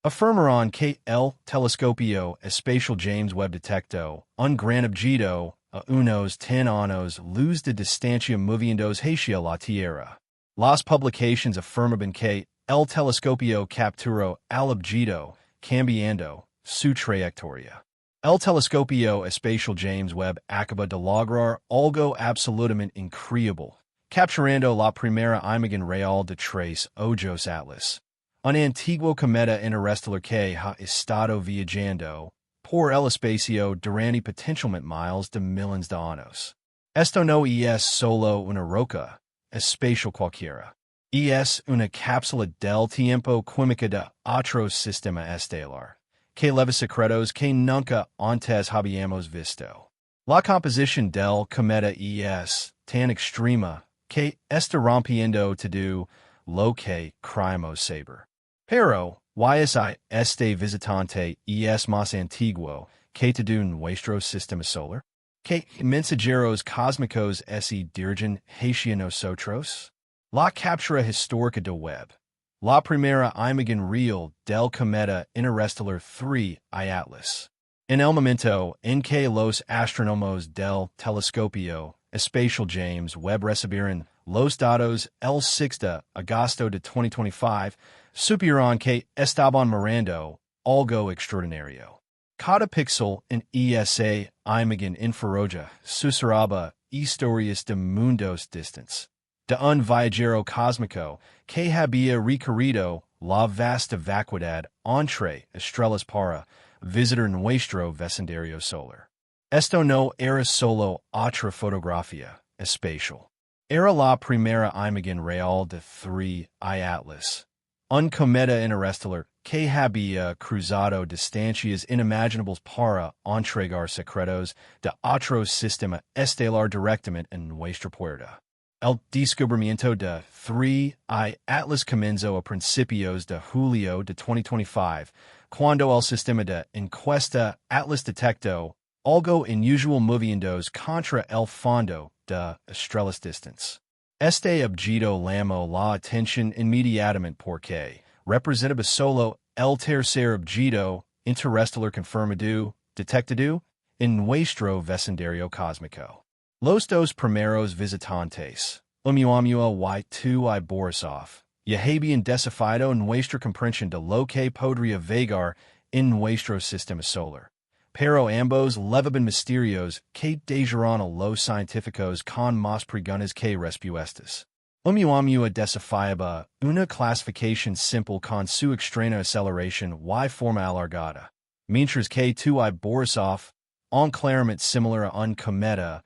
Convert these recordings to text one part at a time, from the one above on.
Afirmaron que el telescopio espacial James Webb detectó un gran objeto a unos 10 años luz de distancia moviéndose hacia la Tierra. Las publications afirmaban que el telescopio capturó al objeto, cambiando su trayectoria. El telescopio espacial James Webb acaba de lograr algo absolutamente increíble, capturando la primera imagen real de tres ojos Atlas. Un antiguo cometa interestelar que ha estado viajando por el espacio durante potencialmente miles de millones de años. Esto no es solo una roca espacial cualquiera. Es una cápsula del tiempo química de otro sistema estelar, que leva secretos que nunca antes habíamos visto. La composición del cometa es tan extrema que está rompiendo todo lo que creemos saber. Pero, YSI este visitante es más antiguo que todo nuestro sistema solar? ¿Qué mensajeros cósmicos se dirigen hacia nosotros? La captura histórica de Webb. La primera imagen real del cometa interestelar 3 I Atlas. En el momento en que los astrónomos del Telescopio espacial James Webb recibieron los datos el 6 de agosto de 2025, supieron que estaban mirando algo extraordinario. Cada píxel en esa imagen infrarroja susurraba historias de mundos distantes, de un viajero cósmico que había recorrido la vasta vacuidad entre estrellas para visitar nuestro vecindario solar. Esto no era solo otra fotografía espacial. Era la primera imagen real de 3 I Atlas, un cometa interestelar que había cruzado distancias inimaginables para entregar secretos de otro sistema estelar directamente en nuestra puerta. El descubrimiento de 3 I Atlas comenzó a principios de julio de 2025, cuando el sistema de encuesta Atlas detectó algo inusual moviéndose contra el fondo de estrellas distantes. Este objeto llamó la atención inmediatamente porque representaba solo el tercer objeto interestelar confirmado, detectado, en nuestro vecindario cósmico. Los dos primeros visitantes, Oumuamua y Borisov, ya habían desafiado nuestra comprensión de lo que podría vagar en nuestro sistema solar. Pero ambos levaban misterios que dejaron a los científicos con más preguntas que respuestas. Oumuamua desafiaba una clasificación simple con su extraña aceleración y forma alargada, mientras que Borisov, un claramente similar a un cometa,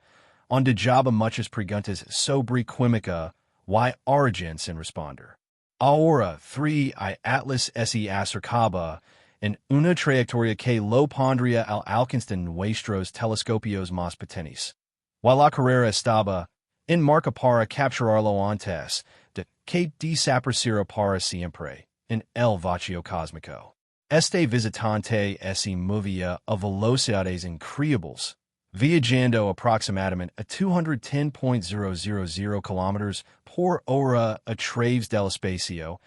ondejaba muchas preguntas sobre química y origen sin responder. Ahora 3 I Atlas se acercaba en una trayectoria que lo pondría al alcance de nuestros telescopios más potentes. While la carrera estaba en marca para capturarlo antes de que desapareciera para siempre en el vacío cósmico. Este visitante se movía a velocidades increíbles, viajando aproximadamente a 210.000 kilómetros por hora a través del espacio,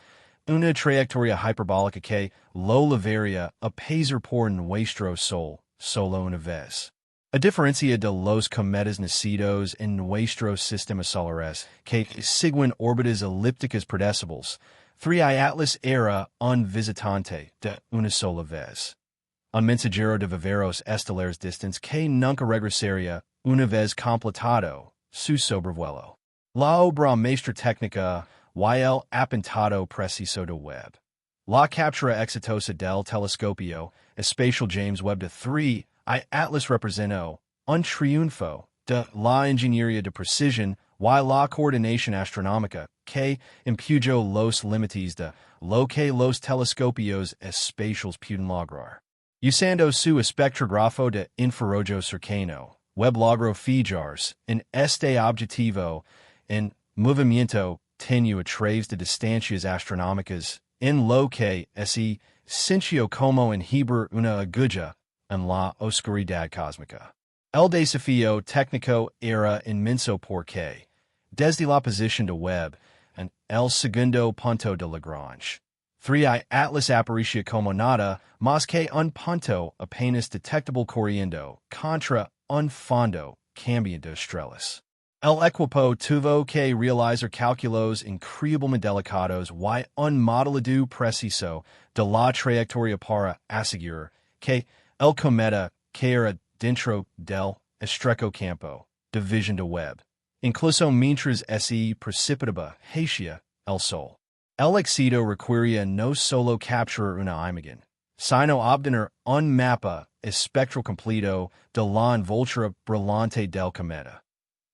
una trayectoria hiperbólica que lo llevaría a pasar por nuestro Sol solo una vez. A diferencia de los cometas nacidos en nuestro sistema solar que siguen órbitas elípticas predecibles, 3 I Atlas era un visitante de una sola vez. Un mensajero de viveros estelares distantes que nunca regresaría una vez completado su sobrevuelo. La obra maestra técnica y el atentado preciso de Webb. La captura exitosa del telescopio espacial James Webb de 3 I Atlas representó un triunfo de la ingeniería de precisión y la coordinación astronómica que impuyó los límites de lo que los telescopios espaciales pueden lograr. Usando su espectrógrafo de infrarrojo cercano, Webb logró fijarse en este objetivo en movimiento tenue a través de distancias astronómicas en lo que se sintió como enhebrar una aguja en la oscuridad cósmica. El desafío técnico era inmenso porque, desde la posición de Webb, en el segundo punto de Lagrange, 3. I Atlas Aparicia como nada, mas que un punto apenas detectable corriendo, contra un fondo cambiando estrelas. El equipo tuvo que realizar cálculos increíblemente delicados y un modelado preciso de la trayectoria para asegurar que el cometa caera dentro del estrecho campo de visión de Webb. Incluso mientras se precipitaba hacia el Sol. El éxito requería no solo capturar una imagen, sino obtener un mapa espectral completo de la envoltura brillante del cometa.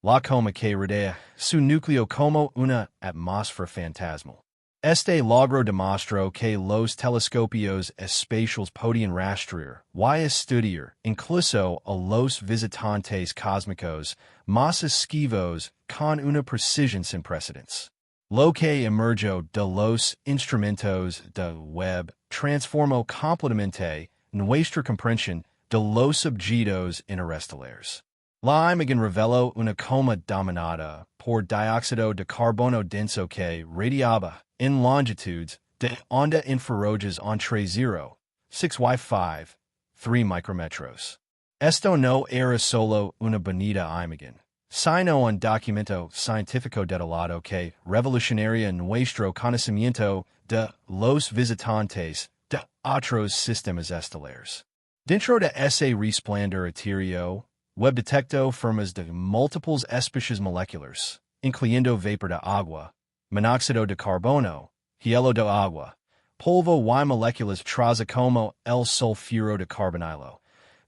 La coma que rodea su núcleo como una atmósfera fantasmal. Este logro demostró que los telescopios espaciales podían rastrear y estudiar incluso a los visitantes cósmicos más esquivos con una precisión sin precedentes. Lo que emergió de los instrumentos de Webb transformó completamente nuestra comprensión de los objetos interestelares. La imagen reveló una coma dominada por dióxido de carbono denso que radiaba en longitudes de onda infrarrojas entre 0, 6 y 5, 3 micrometros. Esto no era solo una bonita imagen, sino un documento científico detallado que revolucionaría nuestro conocimiento de los visitantes de otros sistemas estelares. Dentro de ese resplandor etéreo, Webb detectó formas de múltiples especies moleculares, incluyendo vapor de agua, monóxido de carbono, hielo de agua, polvo y moléculas trazas como el sulfuro de carbonilo,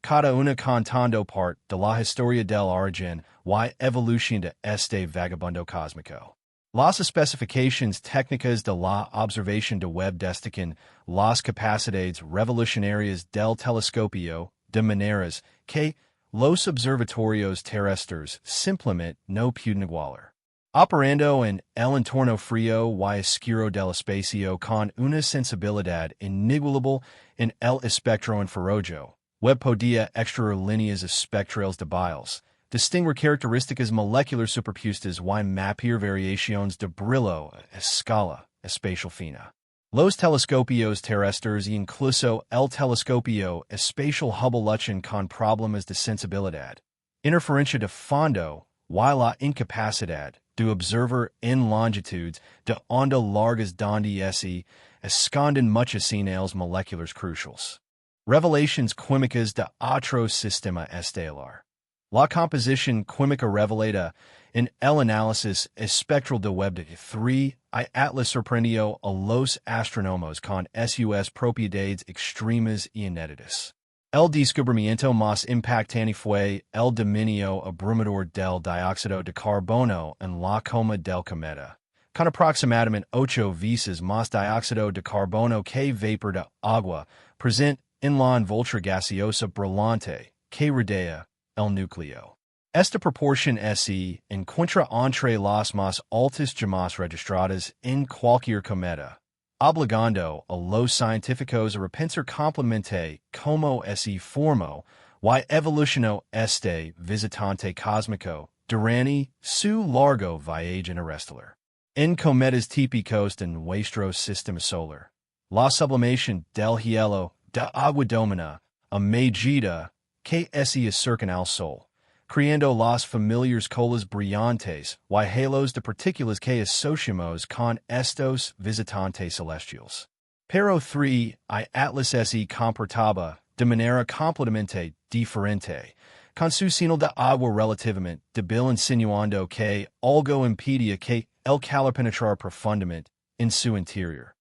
cada una contando parte de la historia del origen y evolución de este vagabundo cósmico. Las especificaciones técnicas de la observación de Webb destacan las capacidades revolucionarias del telescopio de maneras que los observatorios terrestres simplemente no pueden igualar. Operando en el entorno frío y oscuro del espacio con una sensibilidad inigualable en el espectro infrarrojo, Webb podía extraer líneas espectrales de Biles, distinguir características moleculares superpuestas y mapear variaciones de brillo a escala espacial fina. Los telescopios terrestres e incluso el telescopio espacial Hubble luchan con problemas de sensibilidad, interferencia de fondo y la incapacidad de observar en longitudes de onda largas donde se esconden muchas señales moleculares cruciales. Revelaciones químicas de otro sistema estelar. La composición química revelada en el análisis espectral de Webb 3 y Atlas sorprendió a los astrónomos con sus propiedades extremas y inéditas. El descubrimiento más impactante fue el dominio abrumador del dióxido de carbono en la coma del cometa, con aproximadamente 8 veces más dióxido de carbono que vapor de agua presente en la envoltura gaseosa brillante que rodea el núcleo. Esta proporción se encuentra entre las más altas jamás registradas en cualquier cometa, obligando a los científicos a repensar completamente cómo se formó y evolucionó este visitante cósmico durante su largo viaje interestelar. En cometas típicos de nuestro sistema solar, la sublimación del hielo de agua domina a medida que se acercan al Sol, creando las familiares colas brillantes y halos de partículas que asociamos con estos visitantes celestiales. Pero 3 y Atlas se comportaba de manera completamente diferente, con su señal de agua relativamente débil insinuando que algo impedía que el calor penetrara profundamente en su interior.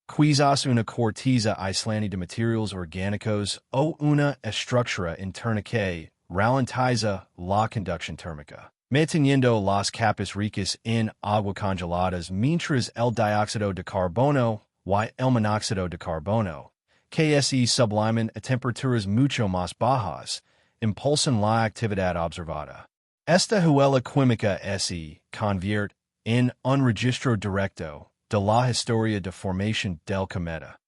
Quizás una corteza aislante de materiales orgánicos o una estructura interna que ralentiza la conducción térmica, manteniendo las capas ricas en agua congeladas mientras el dióxido de carbono y el monóxido de carbono, que se subliman a temperaturas mucho más bajas, impulsan la actividad observada. Esta huella química se convierte en un registro directo de la historia de formación del cometa,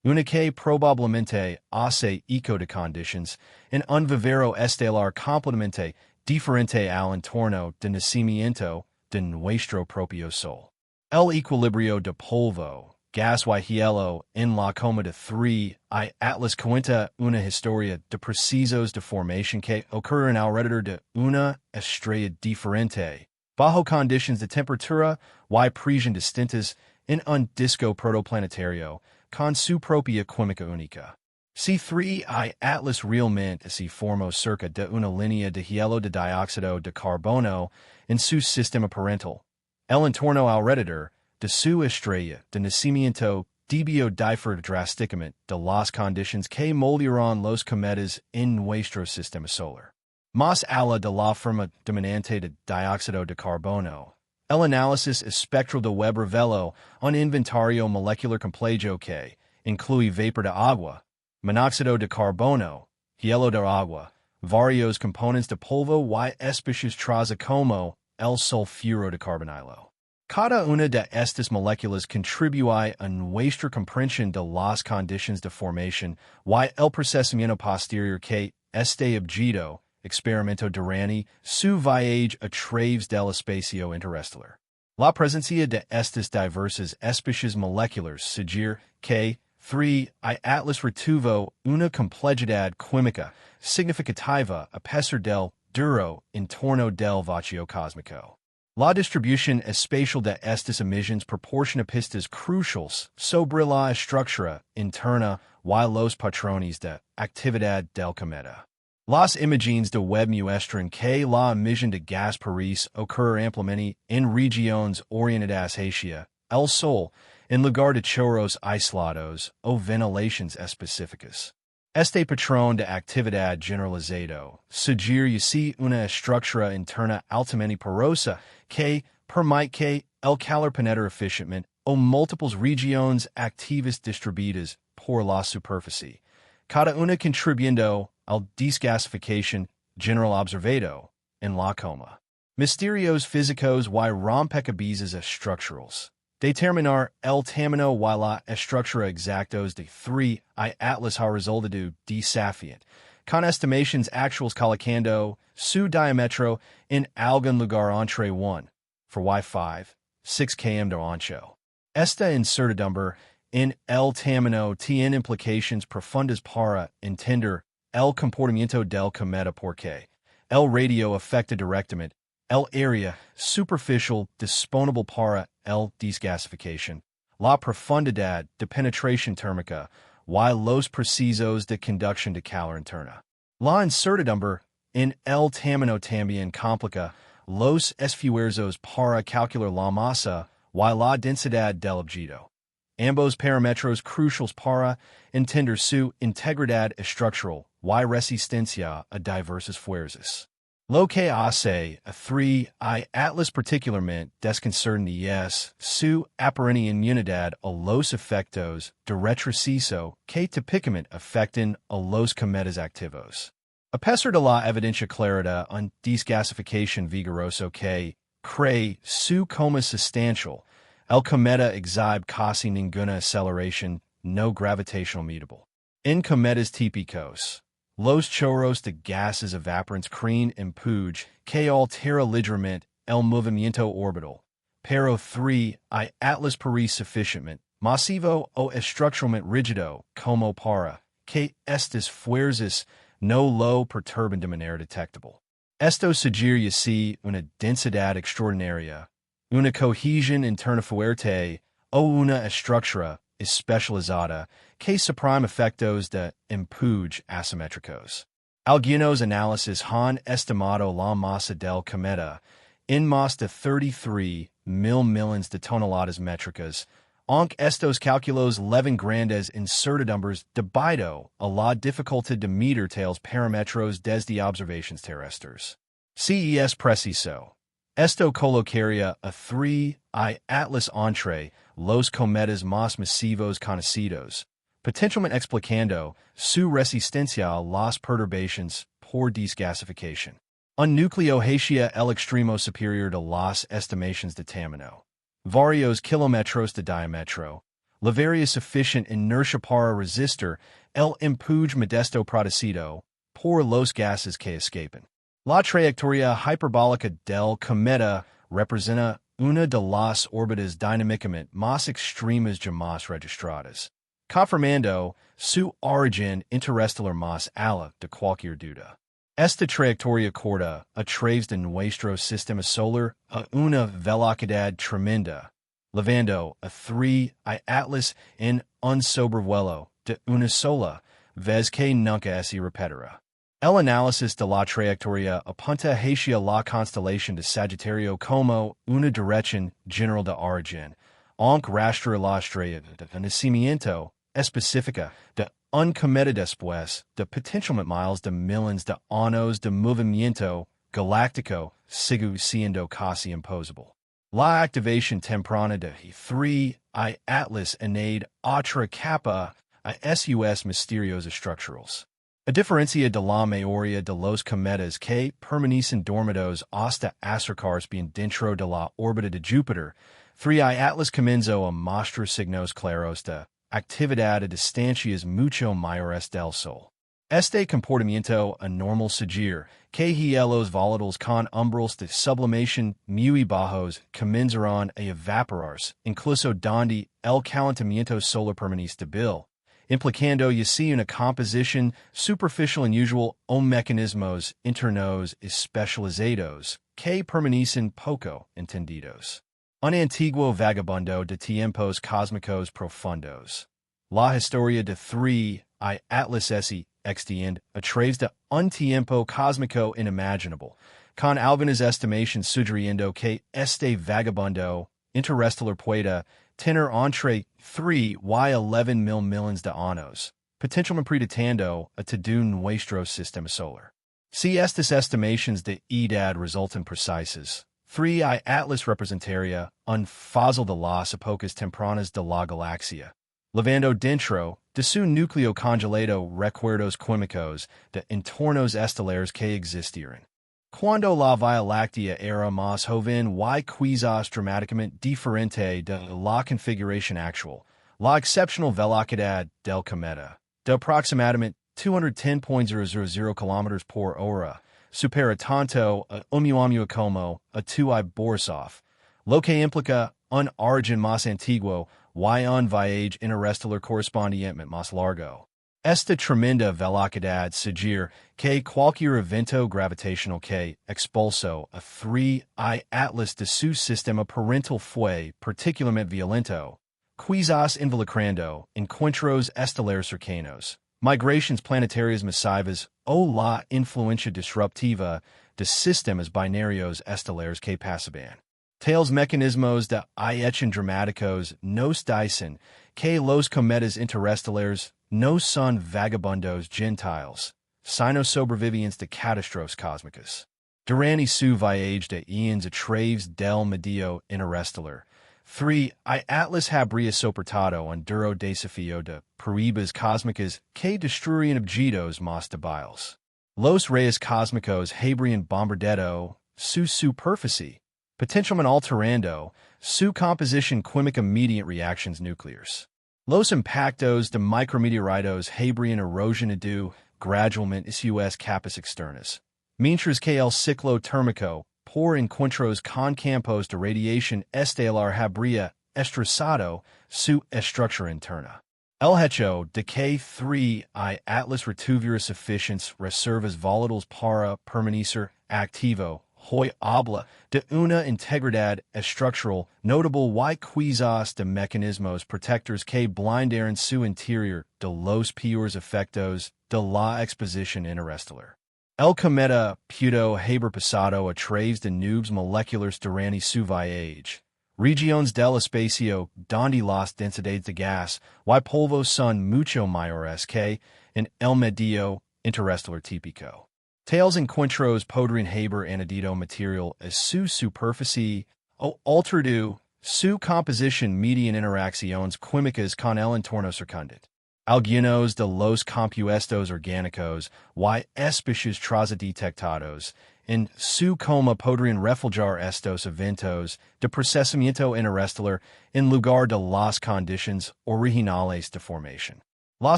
una que probablemente hace eco de conditions en un vivero estelar completamente diferente al entorno de nacimiento de nuestro propio Sol. El equilibrio de polvo, gas y hielo en la coma de 3 y Atlas cuenta una historia de precisos de formación que ocurren alrededor de una estrella diferente, bajo conditions de temperatura y presión distintas en un disco protoplanetario con su propia química única. C3 y Atlas realmente se formó cerca de una línea de hielo de dióxido de carbono en su sistema parental. El entorno alrededor de su estrella de nacimiento debió diferir drásticamente de las condiciones que moldearon los cometas en nuestro sistema solar. Más allá de la forma dominante de dióxido de carbono, el análisis espectral de Webb reveló un inventario molecular complejo que incluye vapor de agua, monóxido de carbono, hielo de agua, varios componentes de polvo y especies traza como el sulfuro de carbonilo. Cada una de estas moléculas contribuye a nuestra comprensión de las condiciones de formación y el procesamiento posterior que este objeto experimento durante su viaje a través del espacio interestelar. La presencia de estas diversas especies moleculares sugiere que 3 y Atlas retuvo una complejidad química significativa a pesar del duro entorno del vacío cósmico. La distribución espacial de estas emisiones proporciona pistas cruciales sobre la estructura interna y los patrones de actividad del cometa. Las imágenes de Webb muestran que la emisión de gas París ocurre ampliamente en regiones orientadas hacia el Sol en lugar de chorros aislados o ventilaciones específicas. Este patrón de actividad generalizado sugiere así una estructura interna altamente porosa que permite que el calor penetre eficientemente o múltiples regiones activas distribuidas por la superficie, cada una contribuyendo al desgasificación general observado en la coma. Misterios físicos y rompecabezas estructurales. Determinar el tamaño y la estructura exactos de 3 y Atlas ha resultado desafiante, con estimaciones actuales colocando su diámetro en algún lugar entre 1 for y5, 6 km de ancho. Esta incertidumbre en el tamaño tiene implicaciones profundas para entender el comportamiento del cometa porque el radio afecta directamente el área superficial disponible para el desgasificación, la profundidad de penetración térmica y los precisos de conducción de calor interna. La incertidumbre en el tamaño también complica los esfuerzos para calcular la masa y la densidad del objeto. Ambos parámetros cruciales para entender su integridad estructural y resistencia a diversas fuerzas. Lo que hace a 3 y Atlas particularmente desconcertante es su aparente inmunidad a los efectos de retroceso que típicamente afectan a los cometas activos. A pesar de la evidencia clara de un desgasificación vigoroso que cree su coma sustancial, el cometa exhibe casi ninguna aceleración no gravitational mutable. En cometas típicos, los chorros de gases evaporantes creen empuje que altera ligeramente el movimiento orbital, pero 3 y Atlas parece suficientemente masivo o estructuralmente rígido como para que estas fuerzas no lo perturben de manera detectable. Esto sugiere así una densidad extraordinaria, una cohesión interna fuerte o una estructura especializada que suprime efectos de empuje asimétricos. Algunos análisis han estimado la masa del cometa en más de 33 mil millones de toneladas métricas, aunque estos cálculos leven grandes incertidumbres debido a la dificultad de medir tales parámetros desde observaciones terrestres. Si es preciso, esto colocaría a 3 y Atlas entre los cometas más masivos conocidos, potencialmente explicando su resistencia a las perturbaciones por desgasificación. Un núcleo hacia el extremo superior de las estimaciones de tamaño. Varios kilómetros de diámetro. La varia suficiente inercia para resistir el empuje modesto producido por los gases que escapan. La trayectoria hiperbólica del cometa representa una de las órbitas dinámicamente más extremas jamás registradas, confirmando su origen interestelar más allá de cualquier duda. Esta trayectoria corta a través de nuestro sistema solar a una velocidad tremenda, llevando a 3 atlas en un sobrevuelo de una sola vez que nunca se repetirá. El análisis de la trayectoria apunta hacia la constelación de Sagitario como una dirección general de origen, aunque rastra la estrella de nacimiento específica de un cometa después de potencialmente miles de millones de años de movimiento galáctico, sigue siendo casi imposible. La activación temprana de 3 atlas añade otra capa a sus misterios estructurales. A diferencia de la mayoría de los cometas que permanecen dormidos hasta acercarse bien dentro de la órbita de Júpiter, 3 atlas comenzó a mostrar signos claros de actividad a distancias mucho mayores del Sol. Este comportamiento anormal sugiere que hielos volátiles con umbrales de sublimación muy bajos comenzarán a evaporarse, incluso donde el calentamiento solar permanece débil, implicando así una composición superficial inusual o mecanismos internos especializados que permanecen poco entendidos. Un antiguo vagabundo de tiempos cósmicos profundos. La historia de 3 atlas se extiende a través de un tiempo cósmico inimaginable, con algunas estimaciones sugiriendo que este vagabundo interestelar pueda tener entre 3 y 11,000 millones de años, potencialmente predictando a todo nuestro sistema solar. Si estas estimaciones de edad resultan precisas, 3 atlas representaría un fósil de las épocas tempranas de la galaxia, llevando dentro de su núcleo congelado recuerdos químicos de entornos estelares que existieron cuando la Vía Láctea era más joven y quizás dramáticamente diferente de la configuración actual. La excepcional velocidad del cometa, de aproximadamente 210.000 km por hora, supera tanto a Oumuamua como a Tuai Borisov, lo que implica un origen más antiguo y un viaje interestelar correspondientemente más largo. Esta tremenda velocidad sugiere que cualquier evento gravitacional que expulsó a 3 atlas de su sistema parental fue particularmente violento, quizás involucrando encuentros estelares cercanos, migraciones planetarias masivas o la influencia disruptiva de sistemas binarios estelares que pasaban. Tales mecanismos de hechos dramáticos nos dicen que los cometas interestelares no son vagabundos gentiles, sino sobrevivientes de catástrofes cósmicas. Durante su viaje de eons a través del medio interestelar, 3 atlas habría soportado un duro desafío de pruebas cósmicas que destruirían objetos más débiles. Los rayos cósmicos habrían bombardeado su superficie, potentialmente alterando su composición química mediante reacciones nucleares. Los impactos de micrometeoritos habrían erosionado gradualmente sus capas externas, mientras que el ciclo térmico por encuentros con campos de radiación estelar habría estresado su estructura interna. El hecho de que 3 atlas retuviera suficientes reservas volátiles para permanecer activo hoy habla de una integridad estructural notable y quizás de mecanismos protectores que blindaron su interior de los peores efectos de la exposición interestelar. El cometa pudo haber pasado a través de nubes moleculares durante su viaje, regiones del espacio donde las densidades de gas y polvo son mucho mayores que en el medio interestelar típico. Tales encuentros podrían haber añadido material a su superficie o alterado su composición mediante interacciones químicas con el entorno circundante. Algunos de los compuestos orgánicos y especies detectados en su coma podrían reflejar estos eventos de procesamiento interestelar en lugar de las condiciones originales de formación. La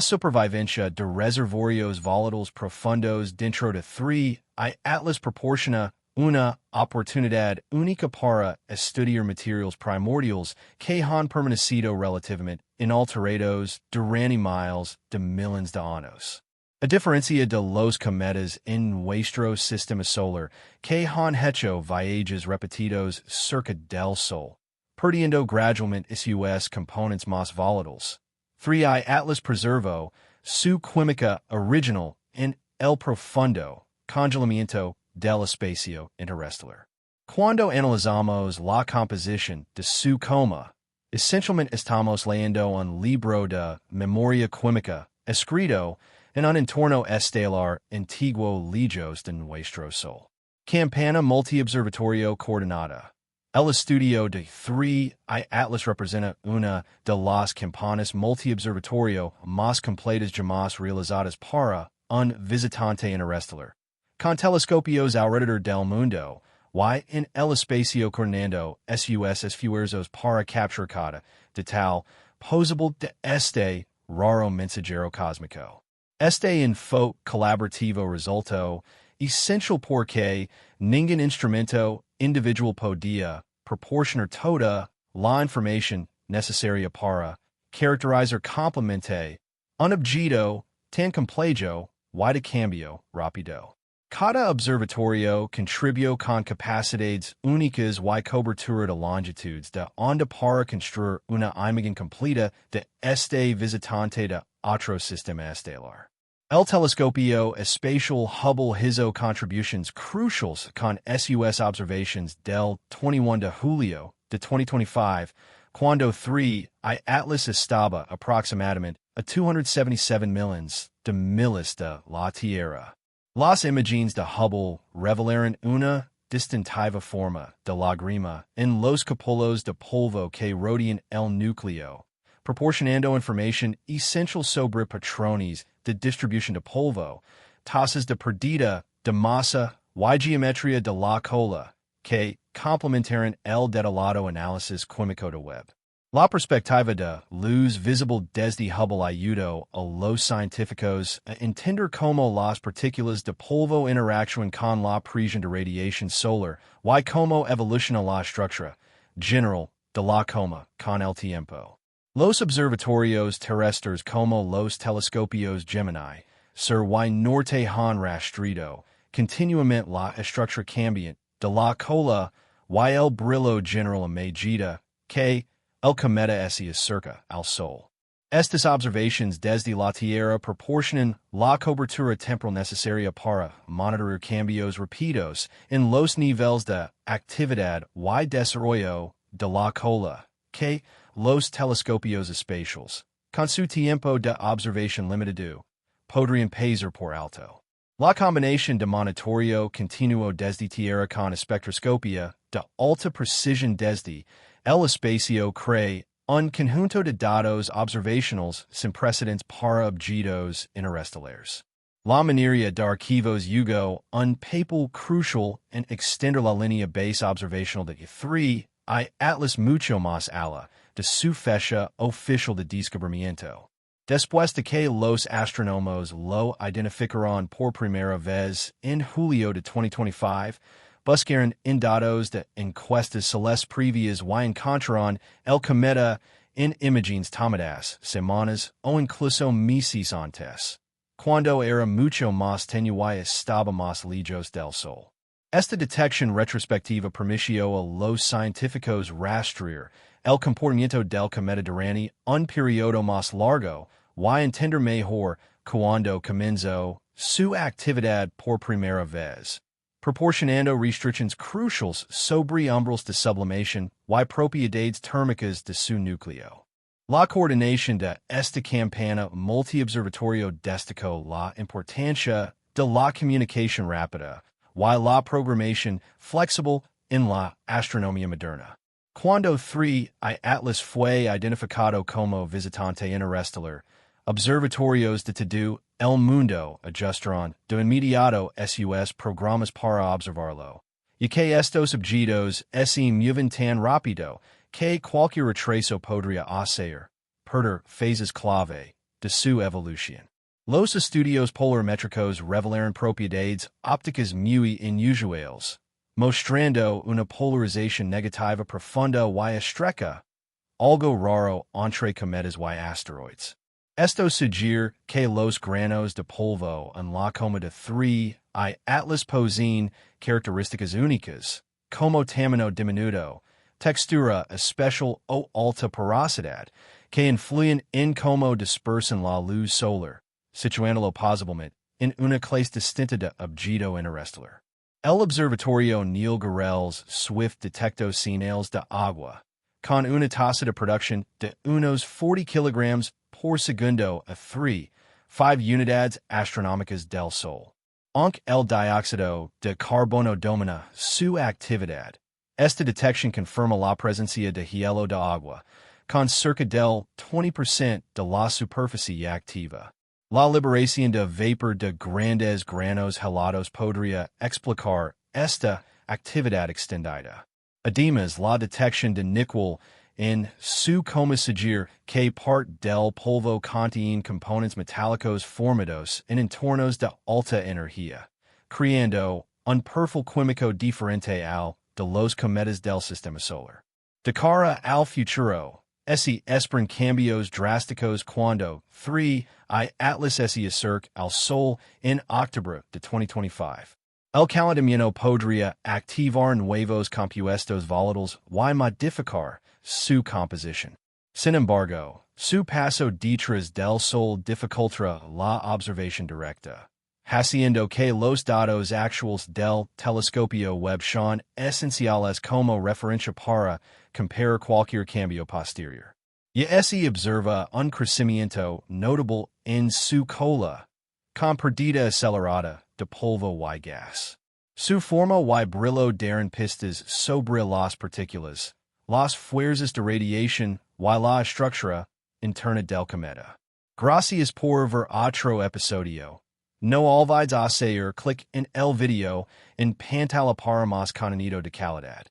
supervivencia de reservorios volátiles profundos dentro de 3 atlas proporciona una oportunidad única para estudiar materiales primordiales que han permanecido relativamente inalterados durante miles de millones de años. A diferencia de los cometas en nuestro sistema solar que han hecho viajes repetidos cerca del Sol, perdiendo gradualmente sus componentes más volatiles. 3. Atlas preservó su química original en el profundo congelamiento del espacio interestelar. Cuando analizamos la composición de su coma, esencialmente estamos leyendo un libro de memoria química escrito en un entorno estelar antiguo lejos de nuestro Sol. Campana multiobservatorio coordinada. El estudio de 3 Atlas representa una de las campanas multiobservatorio más completas jamás realizadas para un visitante interestelar. Con telescopios alrededor del mundo, y en el espacio coordinando sus esfuerzos para capturar cada detalle posible de este raro mensajero cósmico. Este enfoque colaborativo resultó essential porque ningún instrumento individual podía proporcionar toda la información necesaria para caracterizar complemente un objeto tan complejo y de cambio rápido. Cada observatorio contribuyó con capacidades únicas y cobertura de longitudes de onda para construir una imagen completa de este visitante de otro sistema estelar. El telescopio espacial Hubble hizo contributions cruciales con sus observations del 21 de julio de 2025, cuando 3 Atlas estaba aproximadamente a 277 millones de miles de la Tierra. Las imágenes de Hubble revelaron una distintiva forma de lágrima en los cúpulos de polvo que rodean el núcleo, proporcionando información esencial sobre patrones de distribución de polvo, tasas de pérdida de masa y geometría de la cola, que complementaron el detallado análisis químico de Webb. La perspectiva de luz visible desde Hubble ayudó a los científicos a entender cómo las partículas de polvo interactúan con la presión de radiación solar y cómo evoluciona la estructura general de la coma con el tiempo. Los observatorios terrestres como los telescopios Gemini, Sur y Norte han rastreado continuamente la estructura cambiante de la cola y el brillo general a medida que el cometa se acerca al Sol. Estas observaciones desde la Tierra proporcionan la cobertura temporal necesaria para monitorear cambios rápidos en los niveles de actividad y desarrollo de la cola, que los telescopios espaciales, con su tiempo de observación limitado, podrían pasar por alto. La combinación de monitoreo continuo desde Tierra con espectroscopia de alta precisión desde el espacio crea un conjunto de datos observacionales sin precedentes para objetos interestelares. La minería de archivos jugó un papel crucial en extender la línea base observacional de 3 Atlas mucho más allá de su fecha oficial de descubrimiento. Después de que los astrónomos lo identificaron por primera vez en julio de 2025, buscaron en datos de encuestas celestes previas y encontraron el cometa en imágenes tomadas semanas o incluso meses antes, cuando era mucho más tenue y estaba más lejos del Sol. Esta detección retrospectiva permitió a los científicos rastrear el comportamiento del cometa durante un periodo más largo y entender mejor cuando comenzó su actividad por primera vez, proporcionando restricciones cruciales sobre umbrales de sublimación y propiedades térmicas de su núcleo. La coordinación de esta campana multiobservatorio destacó la importancia de la comunicación rápida y la programación flexible en la astronomía moderna. Cuando 3 Atlas fue identificado como visitante interestelar, observatorios de todo el mundo ajustaron de inmediato sus programas para observarlo, y que estos objetos se mueven tan rápido que cualquier retraso podría hacer perder fases clave de su evolución. Los estudios polarimétricos revelaron propiedades ópticas muy inusuales, mostrando una polarización negativa profunda y estrecha, algo raro entre cometas y asteroides. Esto sugiere que los granos de polvo en la cometa 3 y Atlas poseen características únicas, como tamaño diminuto, textura especial o alta porosidad, que influyen en cómo dispersan la luz solar, situándolo posiblemente en una clase distinta de objeto interestelar. El Observatorio Neil Gehrels Swift detectó señales de agua, con una tasa de producción de unos 40 kilogramos por segundo a 5 unidades astronómicas del Sol. Aunque el dióxido de carbono domina su actividad, esta detección confirma la presencia de hielo de agua, con cerca del 20% de la superficie activa. La liberación de vapor de grandes granos helados podría explicar esta actividad extendida. Además, la detección de níquel en su coma sugiere que parte del polvo contiene componentes metálicos formados en entornos de alta energía, creando un perfil químico diferente al de los cometas del sistema solar. De cara al futuro, se esperan cambios drásticos cuando 3 y Atlas se acerca al Sol en octubre de 2025. El calentamiento podría activar nuevos compuestos volátiles y modificar su composición. Sin embargo, su paso detrás del Sol dificultará la observación directa, haciendo que los datos actuales del telescopio Webb sean esenciales como referencia para comparar cualquier cambio posterior. Y se observa un crecimiento notable en su cola, con pérdida acelerada de polvo y gas. Su forma y brillo darán pistas sobre las partículas, las fuerzas de radiación y la estructura interna del cometa. Gracias por ver otro episodio. No olvides hacer clic en el video en pantalla para más contenido de calidad.